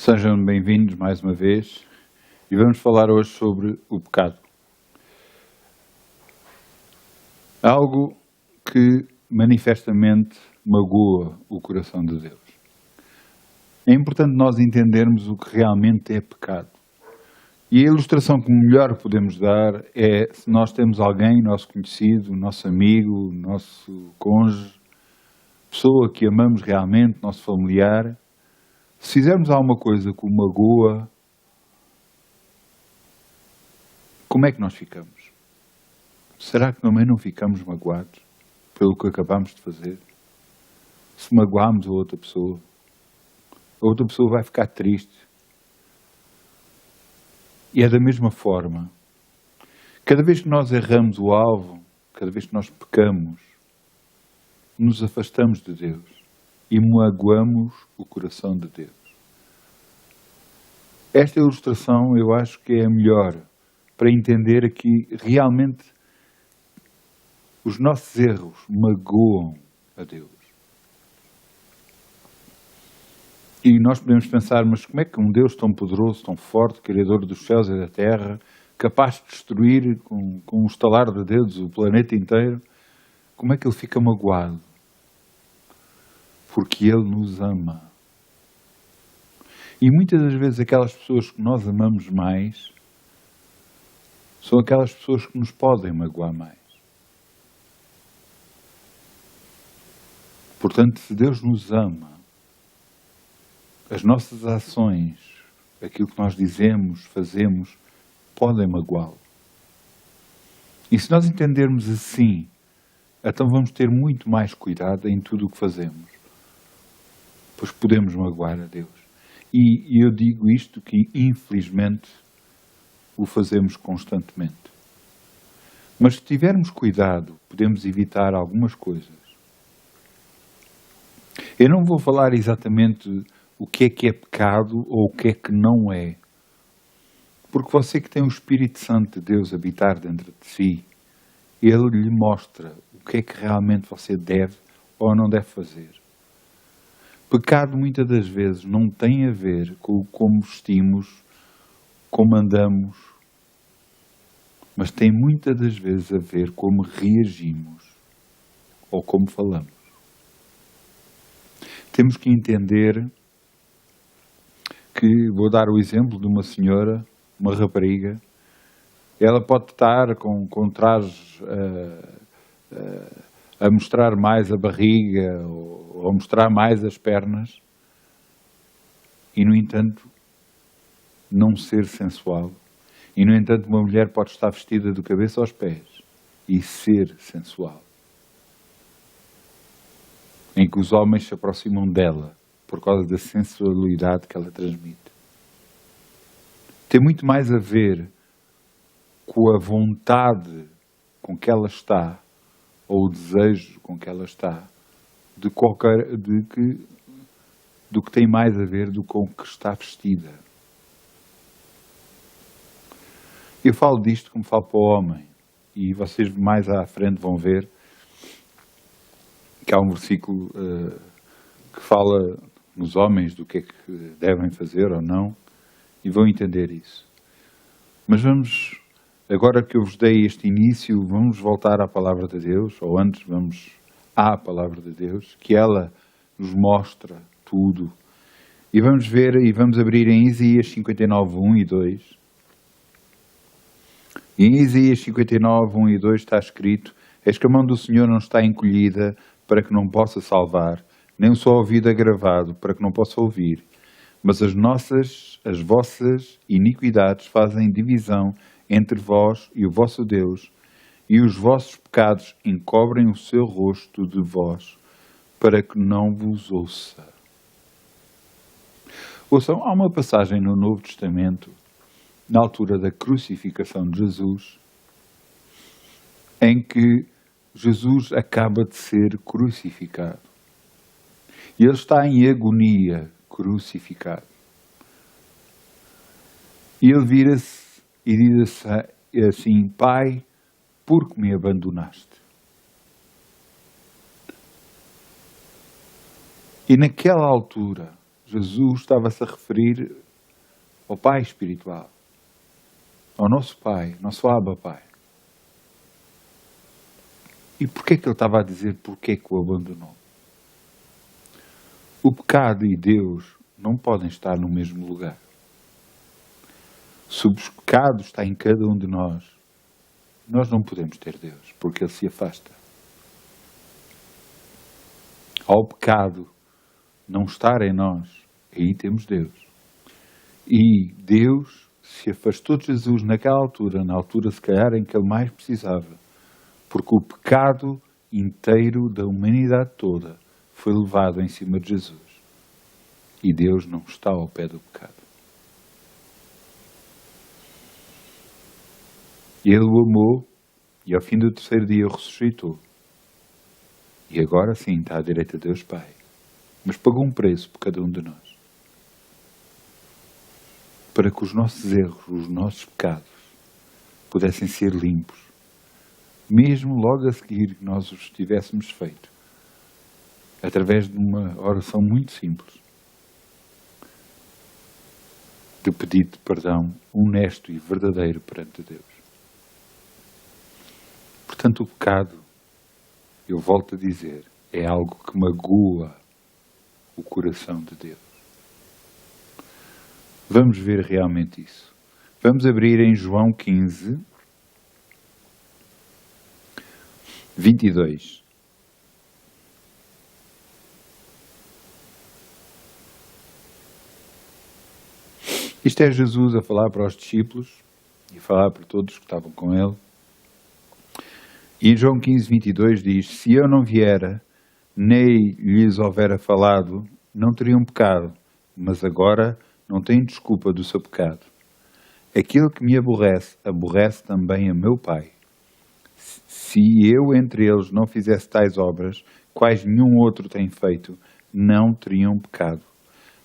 Sejam bem-vindos mais uma vez e vamos falar hoje sobre o pecado. Algo que manifestamente magoa o coração de Deus. É importante nós entendermos o que realmente é pecado. E a ilustração que melhor podemos dar é se nós temos alguém, nosso conhecido, nosso amigo, nosso cônjuge, pessoa que amamos realmente, nosso familiar. Se fizermos alguma coisa que o magoa, como é que nós ficamos? Será que também não ficamos magoados pelo que acabamos de fazer? Se magoarmos a outra pessoa vai ficar triste. E é da mesma forma. Cada vez que nós erramos o alvo, cada vez que nós pecamos, nos afastamos de Deus e magoamos o coração de Deus. Esta ilustração eu acho que é a melhor para entender que realmente os nossos erros magoam a Deus. E nós podemos pensar, mas como é que um Deus tão poderoso, tão forte, Criador dos céus e da terra, capaz de destruir com um estalar de dedos o planeta inteiro, como é que Ele fica magoado? Porque Ele nos ama. E muitas das vezes aquelas pessoas que nós amamos mais são aquelas pessoas que nos podem magoar mais. Portanto, se Deus nos ama, as nossas ações, aquilo que nós dizemos, fazemos, podem magoá-lo. E se nós entendermos assim, então vamos ter muito mais cuidado em tudo o que fazemos. Pois podemos magoar a Deus. E eu digo isto que, infelizmente, o fazemos constantemente. Mas se tivermos cuidado, podemos evitar algumas coisas. Eu não vou falar exatamente o que é pecado ou o que não é. Porque você que tem o Espírito Santo de Deus habitar dentro de si, Ele lhe mostra o que é que realmente você deve ou não deve fazer. Pecado muitas das vezes não tem a ver com como vestimos, como andamos, mas tem muitas das vezes a ver como reagimos ou como falamos. Temos que entender que, vou dar o exemplo de uma senhora, uma rapariga, ela pode estar com trajes a mostrar mais a barriga ou a mostrar mais as pernas e, no entanto, não ser sensual. E, no entanto, uma mulher pode estar vestida do cabeça aos pés e ser sensual. Em que os homens se aproximam dela por causa da sensualidade que ela transmite. Tem muito mais a ver com a vontade com que ela está, ou o desejo com que ela está, do que tem mais a ver do com que está vestida. Eu falo disto como falo para o homem, e vocês mais à frente vão ver que há um versículo que fala nos homens do que é que devem fazer ou não, e vão entender isso. Mas vamos, agora que eu vos dei este início, vamos voltar à Palavra de Deus, ou antes vamos à Palavra de Deus, que ela nos mostra tudo. E vamos ver, e vamos abrir em Isaías 59, 1 e 2. E em Isaías 59, 1 e 2 está escrito: eis que a mão do Senhor não está encolhida para que não possa salvar, nem o seu ouvido agravado para que não possa ouvir. Mas as vossas iniquidades fazem divisão entre vós e o vosso Deus, e os vossos pecados encobrem o seu rosto de vós, para que não vos ouça. Ouçam, há uma passagem no Novo Testamento, na altura da crucificação de Jesus, em que Jesus acaba de ser crucificado. E ele está em agonia, crucificado. E ele vira-se e diz assim: Pai, por que me abandonaste? E naquela altura, Jesus estava-se a referir ao Pai espiritual, ao nosso Pai, nosso Abba Pai. E porquê que ele estava a dizer porquê que o abandonou? O pecado e Deus não podem estar no mesmo lugar. Se o pecado está em cada um de nós não podemos ter Deus, porque ele se afasta. Ao pecado não estar em nós, aí temos Deus. E Deus se afastou de Jesus naquela altura, na altura se calhar em que ele mais precisava, porque o pecado inteiro da humanidade toda foi levado em cima de Jesus. E Deus não está ao pé do pecado. Ele o amou e ao fim do terceiro dia o ressuscitou. E agora sim está à direita de Deus Pai. Mas pagou um preço por cada um de nós. Para que os nossos erros, os nossos pecados, pudessem ser limpos. Mesmo logo a seguir que nós os tivéssemos feito. Através de uma oração muito simples. De pedido de perdão honesto e verdadeiro perante Deus. Portanto, o pecado, eu volto a dizer, é algo que magoa o coração de Deus. Vamos ver realmente isso. Vamos abrir em João 15, 22. Isto é Jesus a falar para os discípulos e a falar para todos que estavam com ele. E em João 15, 22 diz: se eu não viera, nem lhes houvera falado, não teriam pecado, mas agora não têm desculpa do seu pecado. Aquilo que me aborrece, aborrece também a meu Pai. Se eu entre eles não fizesse tais obras, quais nenhum outro tem feito, não teriam pecado.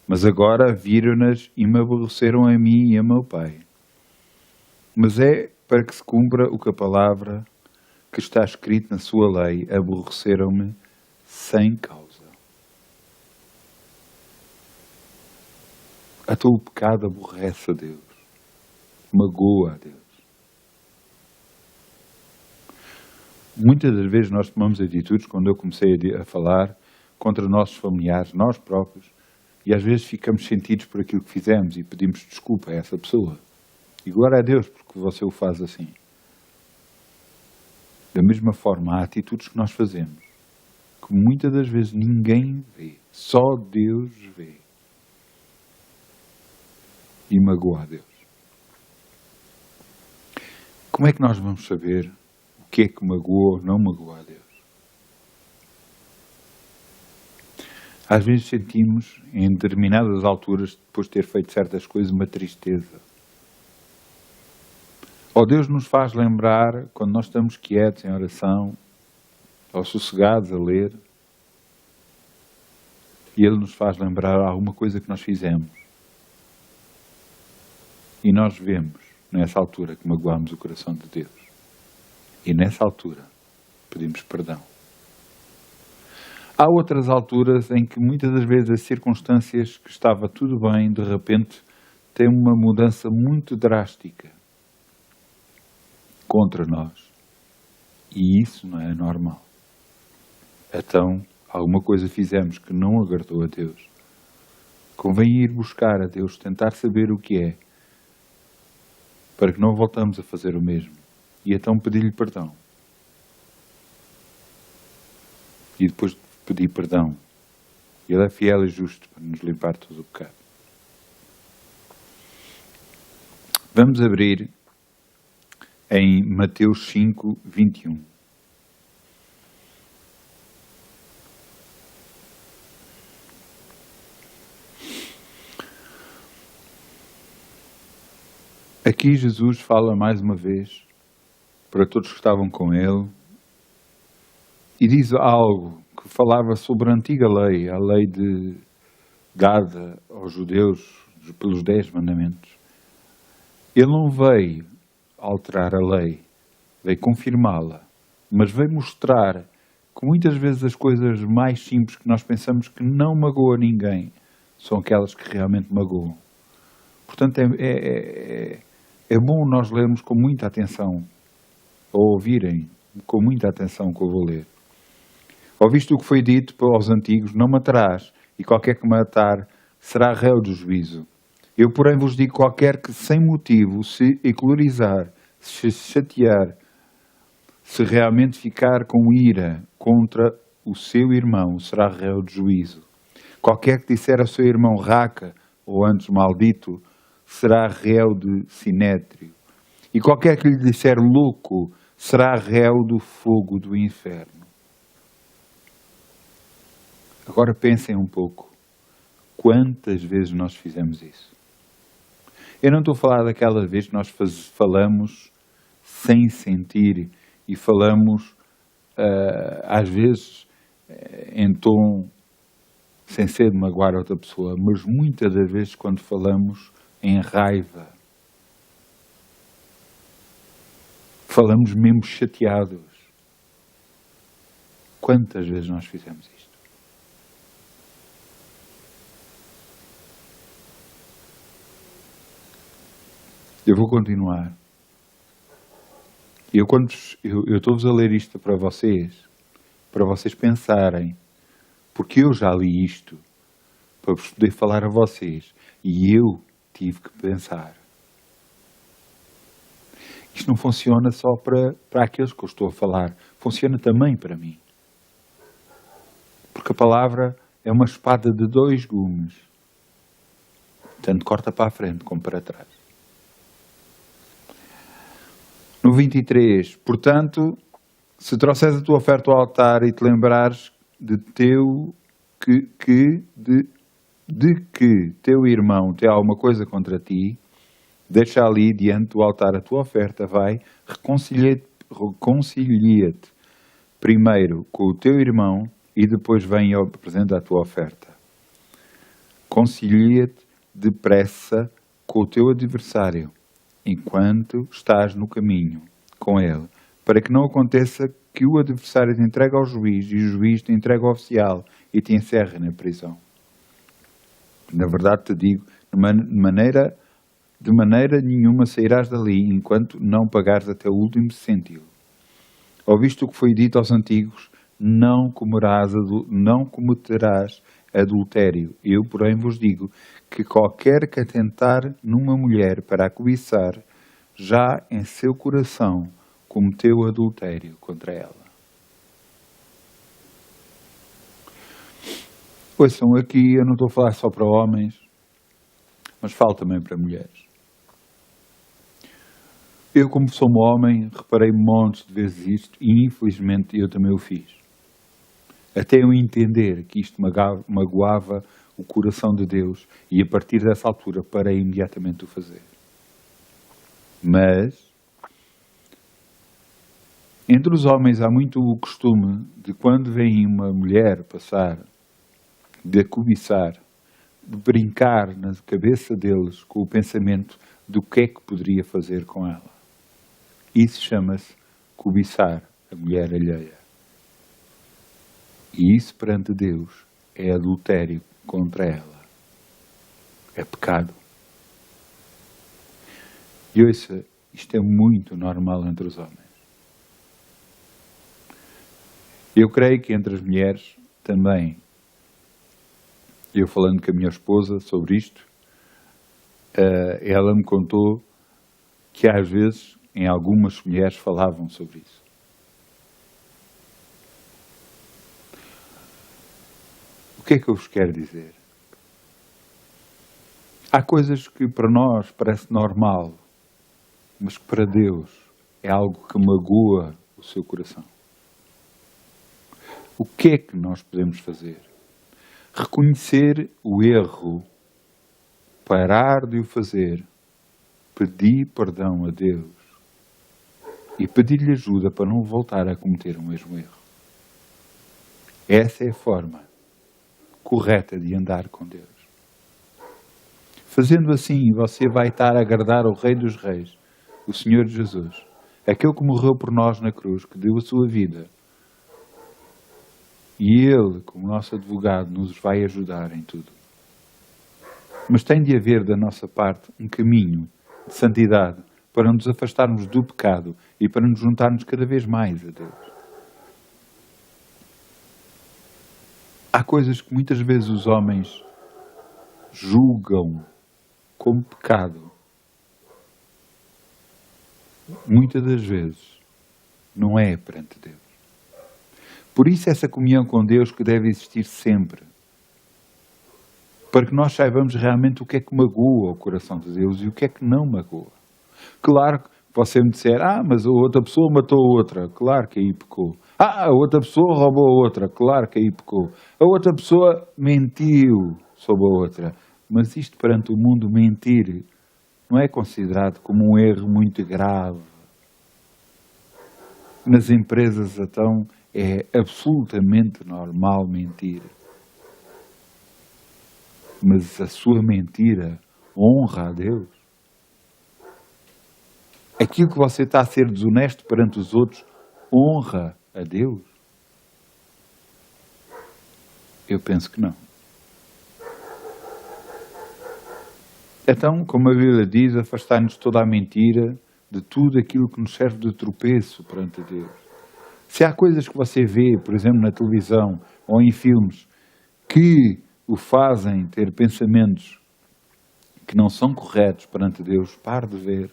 Mas agora viram-nas e me aborreceram a mim e a meu Pai. Mas é para que se cumpra o que a palavra que está escrito na sua lei, aborreceram-me sem causa. Até o pecado aborrece a Deus, magoa a Deus. Muitas das vezes nós tomamos atitudes, quando eu comecei a falar, contra nossos familiares, nós próprios, e às vezes ficamos sentidos por aquilo que fizemos e pedimos desculpa a essa pessoa. E glória a Deus, porque você o faz assim. Da mesma forma, há atitudes que nós fazemos, que muitas das vezes ninguém vê, só Deus vê. E magoa a Deus. Como é que nós vamos saber o que é que magoa ou não magoa a Deus? Às vezes sentimos, em determinadas alturas, depois de ter feito certas coisas, uma tristeza. Ou Deus nos faz lembrar, quando nós estamos quietos em oração, ou sossegados a ler, e Ele nos faz lembrar alguma coisa que nós fizemos. E nós vemos, nessa altura, que magoamos o coração de Deus. E nessa altura, pedimos perdão. Há outras alturas em que muitas das vezes as circunstâncias que estava tudo bem, de repente, têm uma mudança muito drástica contra nós. E isso não é normal. Então, alguma coisa fizemos que não agradou a Deus. Convém ir buscar a Deus, tentar saber o que é, para que não voltamos a fazer o mesmo. E então pedir-lhe perdão. E depois de pedir perdão, Ele é fiel e justo para nos limpar todo o pecado. Vamos abrir em Mateus 5, 21. Aqui Jesus fala mais uma vez para todos que estavam com Ele e diz algo que falava sobre a antiga lei, a lei dada aos judeus pelos 10 mandamentos. Ele não veio alterar a lei, veio confirmá-la, mas veio mostrar que muitas vezes as coisas mais simples que nós pensamos que não magoam ninguém são aquelas que realmente magoam. Portanto, é bom nós lermos com muita atenção, ou ouvirem com muita atenção o que eu vou ler. Ouviste o que foi dito aos antigos, não matarás, e qualquer que matar será réu do juízo. Eu, porém, vos digo, qualquer que sem motivo se ecolorizar, se chatear, se realmente ficar com ira contra o seu irmão, será réu de juízo. Qualquer que disser ao seu irmão raca, ou antes maldito, será réu de sinétrio. E qualquer que lhe disser louco, será réu do fogo do inferno. Agora pensem um pouco. Quantas vezes nós fizemos isso? Eu não estou a falar daquela vez que nós falamos sem sentir e falamos, às vezes, em tom sem ser de magoar outra pessoa, mas muitas das vezes quando falamos em raiva. Falamos mesmo chateados. Quantas vezes nós fizemos isto? Eu vou continuar. Eu estou-vos a ler isto para vocês pensarem, porque eu já li isto, para vos poder falar a vocês, e eu tive que pensar. Isto não funciona só para aqueles que eu estou a falar, funciona também para mim. Porque a palavra é uma espada de 2 gumes, tanto corta para a frente como para trás. No 23, portanto, se trouxeres a tua oferta ao altar e te lembrares de que teu irmão tem alguma coisa contra ti, deixa ali diante do altar a tua oferta, vai, reconcilia-te primeiro com o teu irmão e depois vem e apresenta a tua oferta. Concilia-te depressa com o teu adversário, enquanto estás no caminho com ele, para que não aconteça que o adversário te entregue ao juiz e o juiz te entregue ao oficial e te encerre na prisão. Na verdade te digo, de maneira nenhuma sairás dali enquanto não pagares até o último cêntimo. Ouviste o que foi dito aos antigos, não cometerás adultério. Eu, porém, vos digo que qualquer que atentar numa mulher para a cobiçar, já em seu coração cometeu adultério contra ela. Ouçam, aqui eu não estou a falar só para homens, mas falo também para mulheres. Eu, como sou um homem, reparei montes de vezes isto e, infelizmente, eu também o fiz. Até eu entender que isto magoava o coração de Deus e, a partir dessa altura, parei imediatamente o fazer. Mas, entre os homens há muito o costume de, quando vem uma mulher passar, de a cobiçar, de brincar na cabeça deles com o pensamento do que é que poderia fazer com ela. Isso chama-se cobiçar a mulher alheia. E isso perante Deus é adultério contra ela. É pecado. E ouça, isto é muito normal entre os homens. Eu creio que entre as mulheres também. Eu falando com a minha esposa sobre isto, ela me contou que às vezes em algumas mulheres falavam sobre isso. O que é que eu vos quero dizer? Há coisas que para nós parece normal, mas que para Deus é algo que magoa o seu coração. O que é que nós podemos fazer? Reconhecer o erro, parar de o fazer, pedir perdão a Deus e pedir-lhe ajuda para não voltar a cometer o mesmo erro. Essa é a forma correta de andar com Deus. Fazendo assim, você vai estar a agradar o Rei dos Reis, o Senhor Jesus, aquele que morreu por nós na cruz, que deu a sua vida. E Ele, como nosso advogado, nos vai ajudar em tudo. Mas tem de haver da nossa parte um caminho de santidade para nos afastarmos do pecado e para nos juntarmos cada vez mais a Deus. Há coisas que muitas vezes os homens julgam como pecado. Muitas das vezes não é perante Deus. Por isso essa comunhão com Deus que deve existir sempre. Para que nós saibamos realmente o que é que magoa o coração de Deus e o que é que não magoa. Claro que você me disser, mas a outra pessoa matou a outra. Claro que aí pecou. A outra pessoa roubou a outra. Claro que aí pecou. A outra pessoa mentiu sobre a outra. Mas isto perante o mundo, mentir, não é considerado como um erro muito grave. Nas empresas, então, é absolutamente normal mentir. Mas a sua mentira honra a Deus. Aquilo que você está a ser desonesto perante os outros honra a Deus? Eu penso que não. Então, como a Bíblia diz, afastar-nos de toda a mentira, de tudo aquilo que nos serve de tropeço perante Deus. Se há coisas que você vê, por exemplo, na televisão ou em filmes, que o fazem ter pensamentos que não são corretos perante Deus, pare de ver.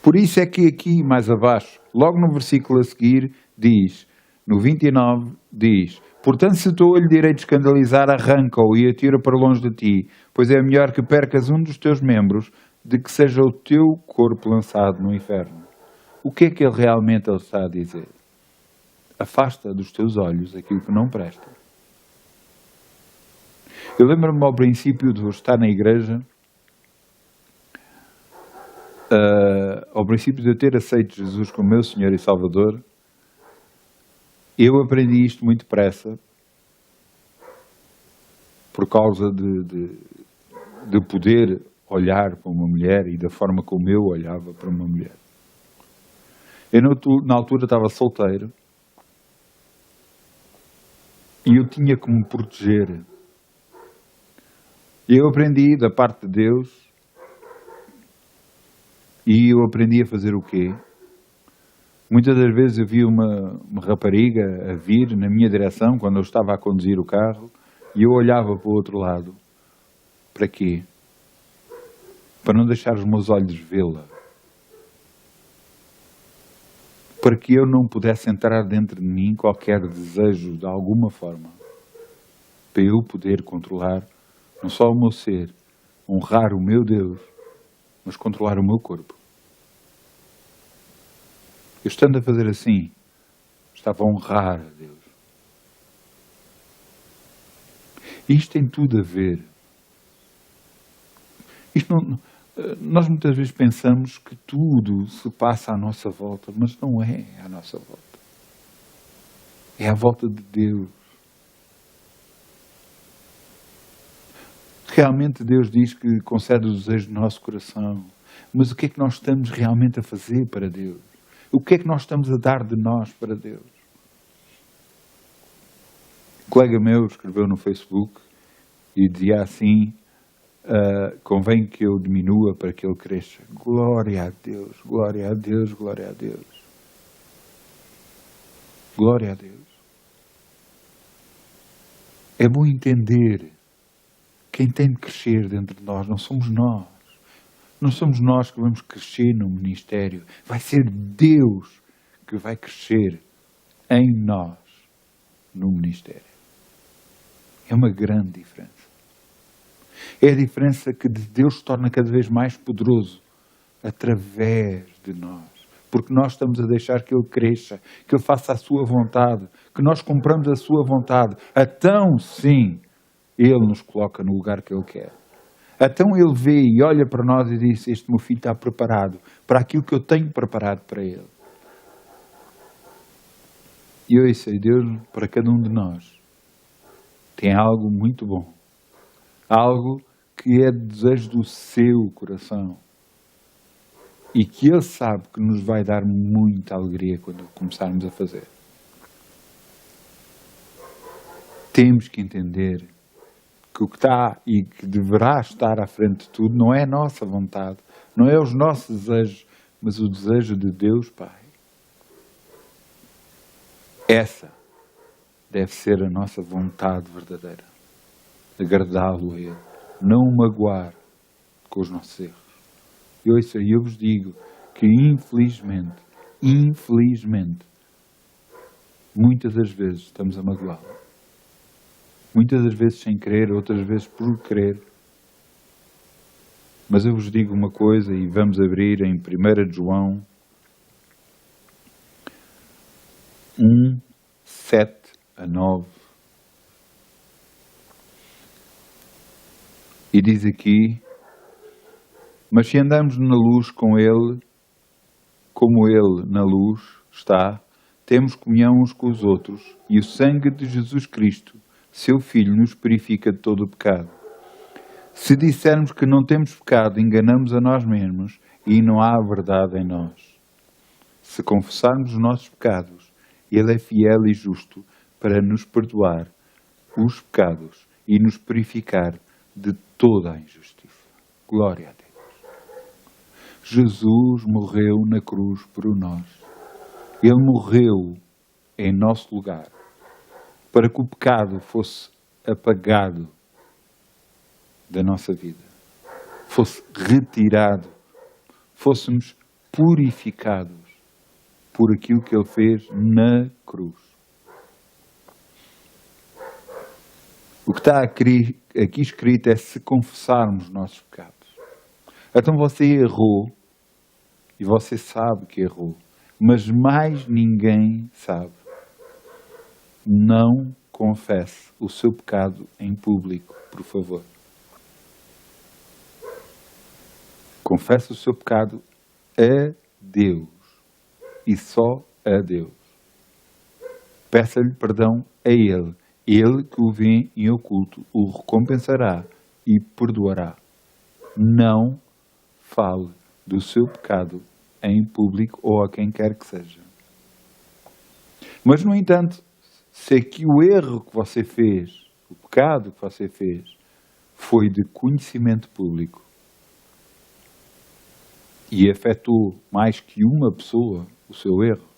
Por isso é que aqui, mais abaixo, logo no versículo a seguir, diz, no 29, diz, portanto, se o teu olho direito escandalizar, arranca-o e atira para longe de ti, pois é melhor que percas um dos teus membros, de que seja o teu corpo lançado no inferno. O que é que ele realmente está a dizer? Afasta dos teus olhos aquilo que não presta. Eu lembro-me ao princípio de estar na igreja, ao princípio de eu ter aceito Jesus como meu Senhor e Salvador, eu aprendi isto muito depressa, por causa de poder olhar para uma mulher e da forma como eu olhava para uma mulher. Eu, na altura, estava solteiro e eu tinha que me proteger. E eu aprendi da parte de Deus e eu aprendi a fazer o quê? Muitas das vezes eu vi uma rapariga a vir na minha direção quando eu estava a conduzir o carro e eu olhava para o outro lado. Para quê? Para não deixar os meus olhos vê-la. Para que eu não pudesse entrar dentro de mim qualquer desejo de alguma forma. Para eu poder controlar não só o meu ser, honrar o meu Deus, mas controlar o meu corpo. Eu estando a fazer assim, estava a honrar a Deus. Isto tem tudo a ver. Nós muitas vezes pensamos que tudo se passa à nossa volta, mas não é à nossa volta. É à volta de Deus. Realmente Deus diz que concede o desejo do nosso coração. Mas o que é que nós estamos realmente a fazer para Deus? O que é que nós estamos a dar de nós para Deus? Um colega meu escreveu no Facebook e dizia assim, convém que eu diminua para que ele cresça. Glória a Deus, glória a Deus, glória a Deus. Glória a Deus. É bom entender quem tem de crescer dentro de nós não somos nós. Não somos nós que vamos crescer no ministério. Vai ser Deus que vai crescer em nós no ministério. É uma grande diferença. É a diferença que Deus se torna cada vez mais poderoso através de nós. Porque nós estamos a deixar que Ele cresça, que Ele faça a sua vontade, que nós cumpramos a sua vontade. Então, sim, Ele nos coloca no lugar que Ele quer. Então Ele vê e olha para nós e diz, este meu filho está preparado para aquilo que eu tenho preparado para ele. E eu sei, Deus, para cada um de nós, tem algo muito bom. Algo que é desejo do seu coração. E que Ele sabe que nos vai dar muita alegria quando começarmos a fazer. Temos que entender que o que está e que deverá estar à frente de tudo não é a nossa vontade, não é os nossos desejos, mas o desejo de Deus, Pai. Essa deve ser a nossa vontade verdadeira. Agradá-lo a Ele. Não o magoar com os nossos erros. E ouça, eu vos digo que infelizmente, muitas das vezes estamos a magoá-lo. Muitas das vezes sem querer, outras vezes por querer. Mas eu vos digo uma coisa e vamos abrir em 1 João 1, 7 a 9. E diz aqui: mas se andamos na luz com Ele, como Ele na luz está, temos comunhão uns com os outros, e o sangue de Jesus Cristo, seu Filho, nos purifica de todo o pecado. Se dissermos que não temos pecado, enganamos a nós mesmos e não há verdade em nós. Se confessarmos os nossos pecados, Ele é fiel e justo para nos perdoar os pecados e nos purificar de toda a injustiça. Glória a Deus. Jesus morreu na cruz por nós. Ele morreu em nosso lugar para que o pecado fosse apagado da nossa vida, fosse retirado, fôssemos purificados por aquilo que Ele fez na cruz. O que está aqui escrito é se confessarmos os nossos pecados. Então você errou e você sabe que errou, mas mais ninguém sabe. Não confesse o seu pecado em público, por favor. Confesse o seu pecado a Deus e só a Deus. Peça-lhe perdão a Ele. Ele que o vê em oculto o recompensará e perdoará. Não fale do seu pecado em público ou a quem quer que seja. Mas, no entanto, se aqui o erro que você fez, o pecado que você fez, foi de conhecimento público e afetou mais que uma pessoa o seu erro,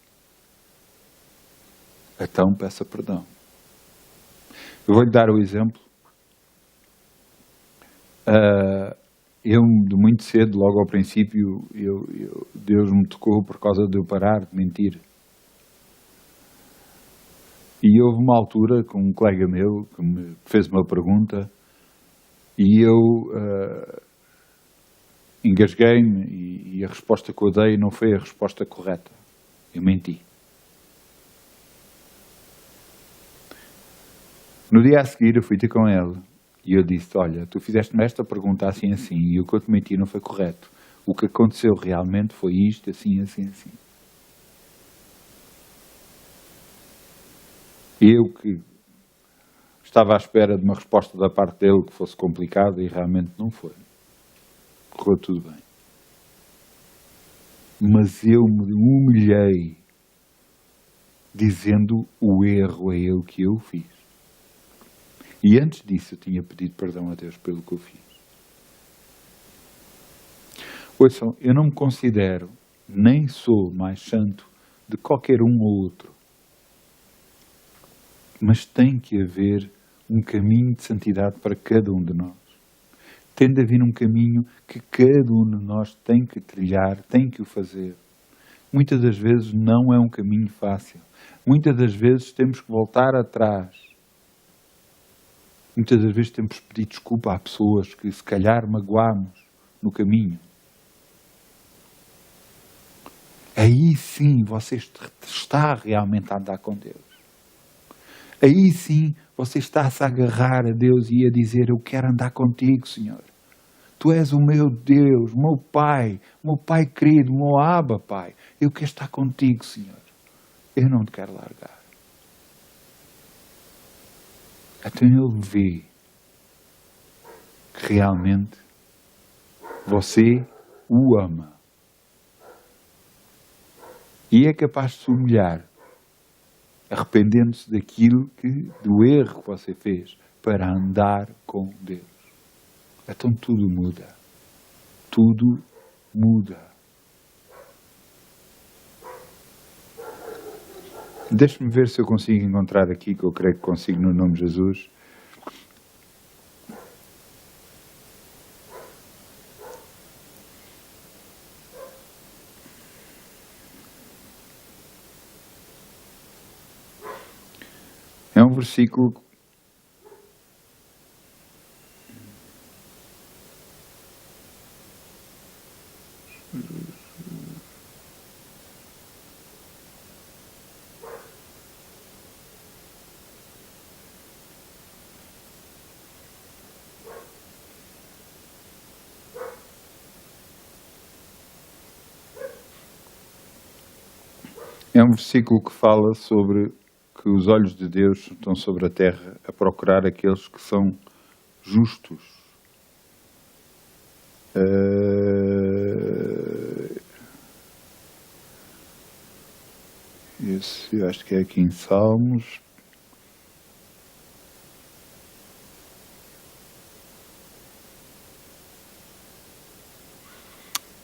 então peça perdão. Eu vou-lhe dar o exemplo. Eu, de muito cedo, logo ao princípio, Deus me tocou por causa de eu parar de mentir. E houve uma altura com um colega meu que me fez uma pergunta e eu engasguei-me e a resposta que eu dei não foi a resposta correta. Eu menti. No dia a seguir eu fui ter com ele e eu disse: olha, tu fizeste-me esta pergunta assim, assim, e o que eu te menti não foi correto. O que aconteceu realmente foi isto, assim, assim, assim. E eu que estava à espera de uma resposta da parte dele que fosse complicada e realmente não foi. Correu tudo bem. Mas eu me humilhei dizendo o erro a ele que eu fiz. E antes disso eu tinha pedido perdão a Deus pelo que eu fiz. Ouçam, eu não me considero, nem sou mais santo de qualquer um ou outro. Mas tem que haver um caminho de santidade para cada um de nós. Tem de haver um caminho que cada um de nós tem que trilhar, tem que o fazer. Muitas das vezes não é um caminho fácil. Muitas das vezes temos que voltar atrás. Muitas das vezes temos que pedir desculpa a pessoas que se calhar magoámos no caminho. Aí sim você está realmente a andar com Deus. Aí sim você está-se a agarrar a Deus e a dizer: eu quero andar contigo, Senhor. Tu és o meu Deus, o meu Pai querido, o meu Abba, Pai. Eu quero estar contigo, Senhor. Eu não te quero largar. Então Ele vê que realmente você o ama. E é capaz de se humilhar, arrependendo-se do erro que você fez, para andar com Deus. Então tudo muda. Tudo muda. Deixe-me ver se eu consigo encontrar aqui, que eu creio que consigo no nome de Jesus. É um versículo que fala sobre que os olhos de Deus estão sobre a terra a procurar aqueles que são justos. Esse, eu acho que é aqui em Salmos.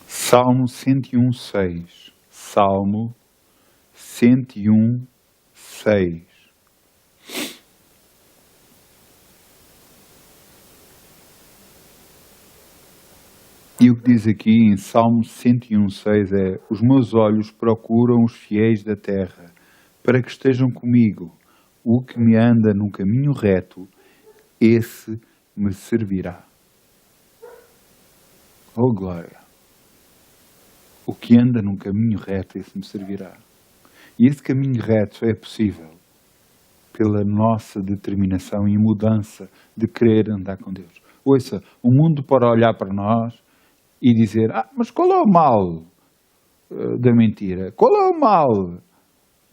Salmo 101:6. Salmo 101:6. E o que diz aqui em Salmo 101:6 é: os meus olhos procuram os fiéis da terra, para que estejam comigo. O que me anda num caminho reto, esse me servirá. Oh glória! O que anda num caminho reto, esse me servirá. E esse caminho reto é possível pela nossa determinação e mudança de querer andar com Deus. Ouça, o mundo pode olhar para nós e dizer: mas qual é o mal da mentira? Qual é o mal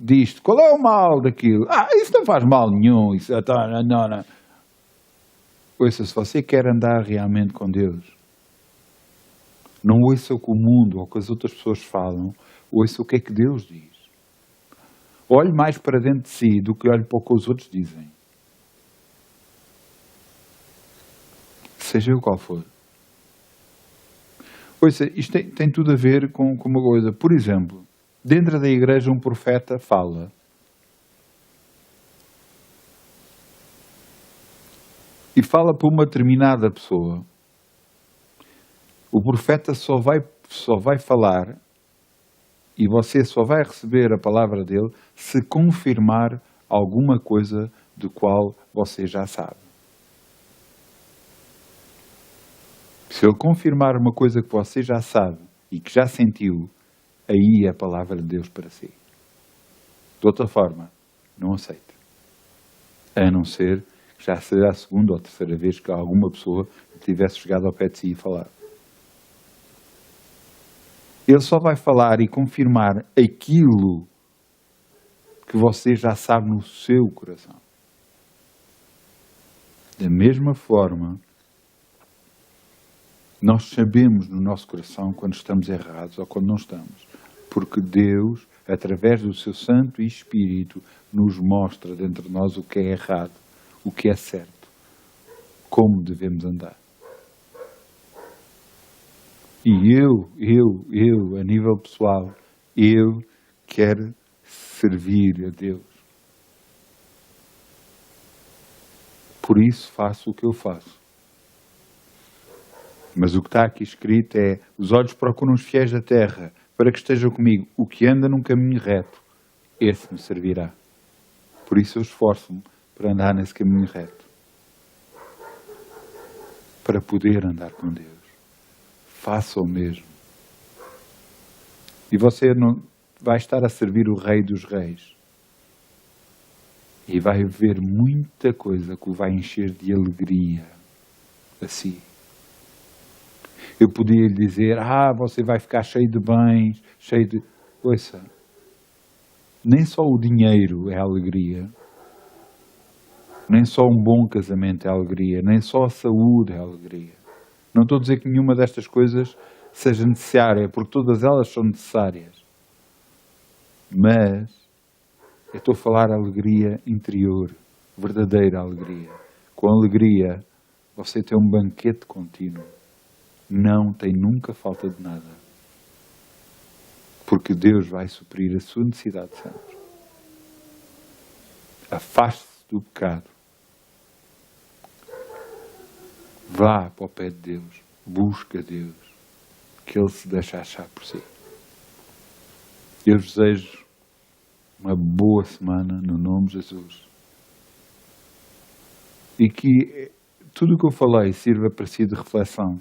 disto? Qual é o mal daquilo? Isso não faz mal nenhum. Isso, não. Ouça, se você quer andar realmente com Deus, não ouça o que o mundo ou o que as outras pessoas falam, ouça o que é que Deus diz. Olhe mais para dentro de si do que olhe para o que os outros dizem. Seja o qual for. Ouça, isto tem tudo a ver com uma coisa. Por exemplo, dentro da igreja um profeta fala. E fala para uma determinada pessoa. O profeta só vai falar e você só vai receber a palavra dele se confirmar alguma coisa do qual você já sabe. Se ele confirmar uma coisa que você já sabe e que já sentiu, aí é a palavra de Deus para si. De outra forma, não aceite. A não ser que já será a segunda ou terceira vez que alguma pessoa tivesse chegado ao pé de si e falado. Ele só vai falar e confirmar aquilo que você já sabe no seu coração. Da mesma forma, nós sabemos no nosso coração quando estamos errados ou quando não estamos. Porque Deus, através do seu Santo Espírito, nos mostra dentro de nós o que é errado, o que é certo, como devemos andar. E eu, a nível pessoal, eu quero servir a Deus. Por isso faço o que eu faço. Mas o que está aqui escrito é: os olhos procuram os fiéis da terra, para que estejam comigo. O que anda num caminho reto, esse me servirá. Por isso eu esforço-me para andar nesse caminho reto. Para poder andar com Deus. Faça o mesmo. E você não vai estar a servir o Rei dos Reis. E vai ver muita coisa que o vai encher de alegria a si. Eu podia lhe dizer: você vai ficar cheio de bens, cheio de... Ouça, nem só o dinheiro é alegria, nem só um bom casamento é alegria, nem só a saúde é alegria. Não estou a dizer que nenhuma destas coisas seja necessária, porque todas elas são necessárias. Mas eu estou a falar de alegria interior, verdadeira alegria. com alegria, você tem um banquete contínuo. Não tem nunca falta de nada. Porque Deus vai suprir a sua necessidade sempre. Afaste-se do pecado. Vá para o pé de Deus. Busca Deus. Que Ele se deixe achar por si. Eu vos desejo uma boa semana no nome de Jesus. E que tudo o que eu falei sirva para si de reflexão.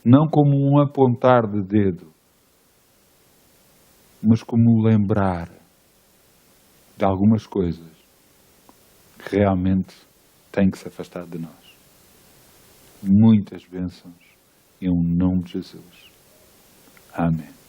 Não como um apontar de dedo, mas como lembrar de algumas coisas que realmente têm que se afastar de nós. Muitas bênçãos em nome de Jesus. Amém.